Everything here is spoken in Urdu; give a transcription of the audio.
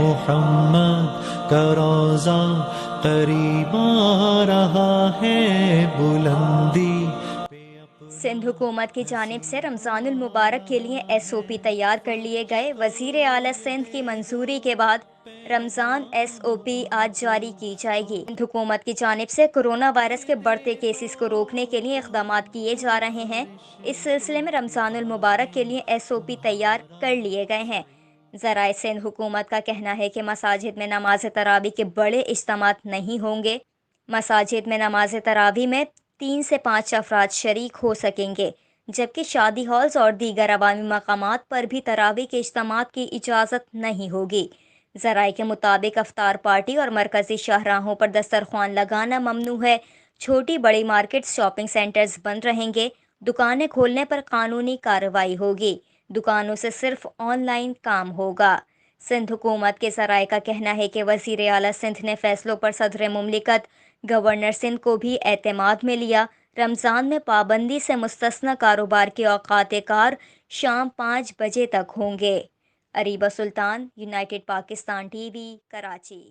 محمد کا روضہ قریب آ رہا ہے بلندی. سندھ حکومت کی جانب سے رمضان المبارک کے لیے ایس او پی تیار کر لیے گئے. وزیر اعلیٰ سندھ کی منظوری کے بعد رمضان ایس او پی آج جاری کی جائے گی. سندھ حکومت کی جانب سے کورونا وائرس کے بڑھتے کیسز کو روکنے کے لیے اقدامات کیے جا رہے ہیں. اس سلسلے میں رمضان المبارک کے لیے ایس او پی تیار کر لیے گئے ہیں. ذرائع سندھ حکومت کا کہنا ہے کہ مساجد میں نماز تراویح کے بڑے اجتماعات نہیں ہوں گے. مساجد میں نماز تراویح میں 3 سے 5 افراد شریک ہو سکیں گے، جبکہ شادی ہالز اور دیگر عوامی مقامات پر بھی تراویح کے اجتماعات کی اجازت نہیں ہوگی. ذرائع کے مطابق افطار پارٹی اور مرکزی شاہراہوں پر دسترخوان لگانا ممنوع ہے. چھوٹی بڑی مارکیٹس، شاپنگ سینٹرز بند رہیں گے. دکانیں کھولنے پر قانونی کارروائی ہوگی. دکانوں سے صرف آن لائن کام ہوگا. سندھ حکومت کے ذرائع کا کہنا ہے کہ وزیر اعلیٰ سندھ نے فیصلوں پر صدر مملکت گورنر سندھ کو بھی اعتماد میں لیا. رمضان میں پابندی سے مستثنی کاروبار کے اوقات کار شام 5 بجے تک ہوں گے. Areeba Sultan, United Pakistan TV, Karachi.